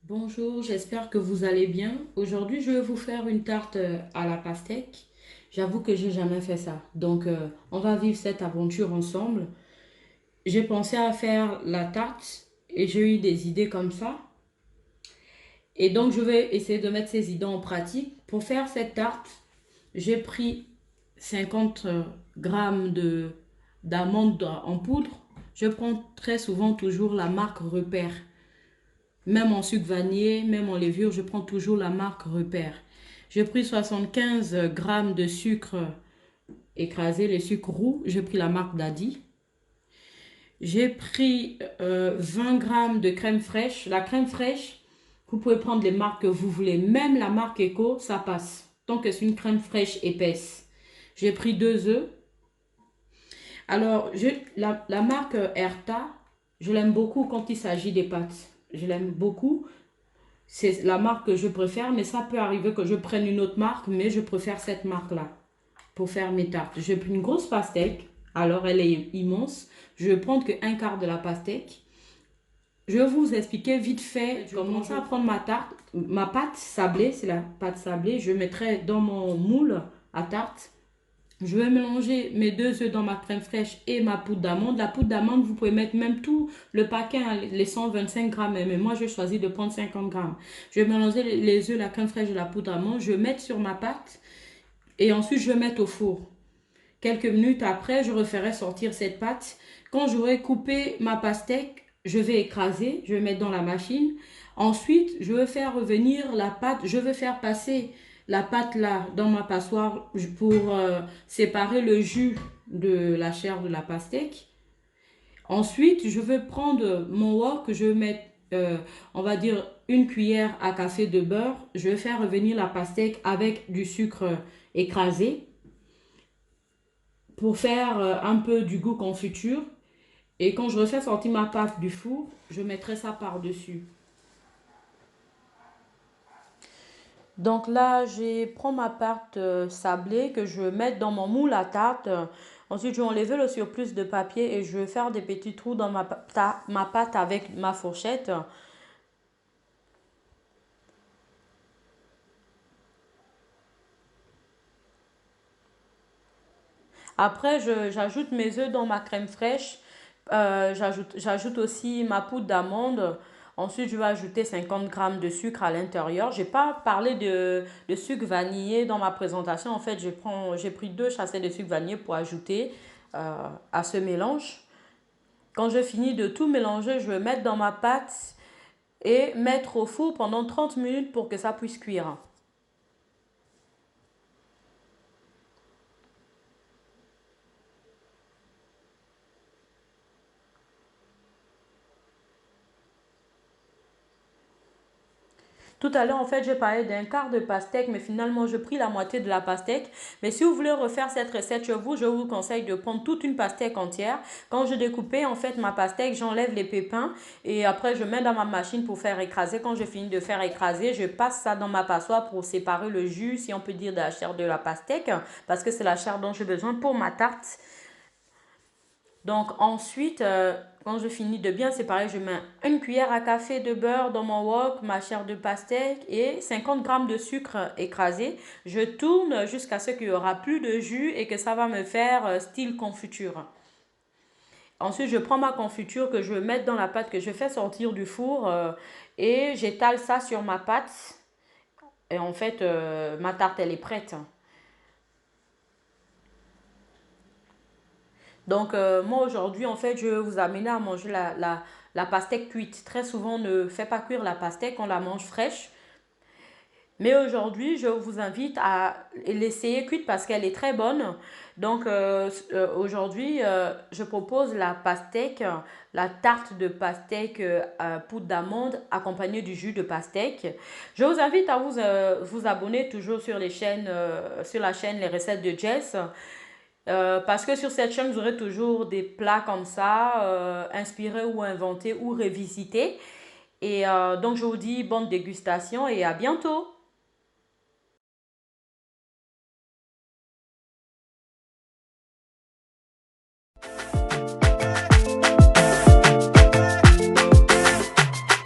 Bonjour, j'espère que vous allez bien. Aujourd'hui, je vais vous faire une tarte à la pastèque. J'avoue que j'ai jamais fait ça. Donc, on va vivre cette aventure ensemble. J'ai pensé à faire la tarte et j'ai eu des idées comme ça. Et donc, je vais essayer de mettre ces idées en pratique. Pour faire cette tarte, j'ai pris 50 grammes d'amandes en poudre. Je prends très souvent toujours la marque Repère. Même en sucre vanillé, même en levure, je prends toujours la marque Repère. J'ai pris 75 grammes de sucre écrasé, le sucre roux. J'ai pris la marque Daddy. J'ai pris 20 grammes de crème fraîche. La crème fraîche, vous pouvez prendre les marques que vous voulez. Même la marque Eco, ça passe. Tant que c'est une crème fraîche épaisse. J'ai pris 2 œufs. Alors, la marque Erta, je l'aime beaucoup quand il s'agit des pâtes. Je l'aime beaucoup. C'est la marque que je préfère, mais ça peut arriver que je prenne une autre marque, mais je préfère cette marque-là pour faire mes tartes. J'ai pris une grosse pastèque, alors elle est immense. Je vais prendre que un quart de la pastèque. Je vais vous expliquer vite fait comment à prendre ma tarte, ma pâte sablée, c'est la pâte sablée. Je mettrai dans mon moule à tarte. Je vais mélanger mes 2 œufs dans ma crème fraîche et ma poudre d'amande. La poudre d'amande, vous pouvez mettre même tout le paquet, hein, les 125 grammes. Mais moi, je choisis de prendre 50 grammes. Je vais mélanger les œufs, la crème fraîche et la poudre d'amande. Je vais mettre sur ma pâte et ensuite je vais mettre au four. Quelques minutes après, je referai sortir cette pâte. Quand j'aurai coupé ma pastèque, je vais écraser, je vais mettre dans la machine. Ensuite, je vais faire revenir la pâte, je vais faire passer la pâte là dans ma passoire pour séparer le jus de la chair de la pastèque. Ensuite, je vais prendre mon wok, je vais mettre, on va dire, une cuillère à café de beurre. Je vais faire revenir la pastèque avec du sucre écrasé pour faire un peu du goût confiture. Et quand je refais sortir ma pâte du four, je mettrai ça par-dessus. Donc là, je prends ma pâte sablée que je vais mettre dans mon moule à tarte. Ensuite, je vais enlever le surplus de papier et je vais faire des petits trous dans ma pâte avec ma fourchette. Après, j'ajoute mes œufs dans ma crème fraîche. J'ajoute aussi ma poudre d'amande. Ensuite, je vais ajouter 50 grammes de sucre à l'intérieur. Je n'ai pas parlé de sucre vanillé dans ma présentation. En fait, j'ai pris 2 chassettes de sucre vanillé pour ajouter à ce mélange. Quand je finis de tout mélanger, je vais mettre dans ma pâte et mettre au four pendant 30 minutes pour que ça puisse cuire. Tout à l'heure, en fait, j'ai parlé d'un quart de pastèque, mais finalement, je pris la moitié de la pastèque. Mais si vous voulez refaire cette recette chez vous, je vous conseille de prendre toute une pastèque entière. Quand je découpais, en fait, ma pastèque, j'enlève les pépins et après, je mets dans ma machine pour faire écraser. Quand je finis de faire écraser, je passe ça dans ma passoire pour séparer le jus, si on peut dire, de la chair de la pastèque, parce que c'est la chair dont j'ai besoin pour ma tarte. Donc ensuite, quand je finis de bien séparer, je mets une cuillère à café de beurre dans mon wok, ma chair de pastèque et 50 grammes de sucre écrasé. Je tourne jusqu'à ce qu'il n'y aura plus de jus et que ça va me faire style confiture. Ensuite, je prends ma confiture que je vais mettre dans la pâte que je fais sortir du four et j'étale ça sur ma pâte. Et en fait, ma tarte, elle est prête. Donc, moi aujourd'hui, en fait, je vais vous amener à manger la pastèque cuite. Très souvent, on ne fait pas cuire la pastèque, on la mange fraîche. Mais aujourd'hui, je vous invite à l'essayer cuite parce qu'elle est très bonne. Donc, aujourd'hui, je propose la pastèque, la tarte de pastèque à poudre d'amande accompagnée du jus de pastèque. Je vous invite à vous abonner toujours sur sur la chaîne Les Recettes de Jess. Parce que sur cette chaîne, vous aurez toujours des plats comme ça, inspirés ou inventés ou revisités. Et donc, je vous dis bonne dégustation et à bientôt.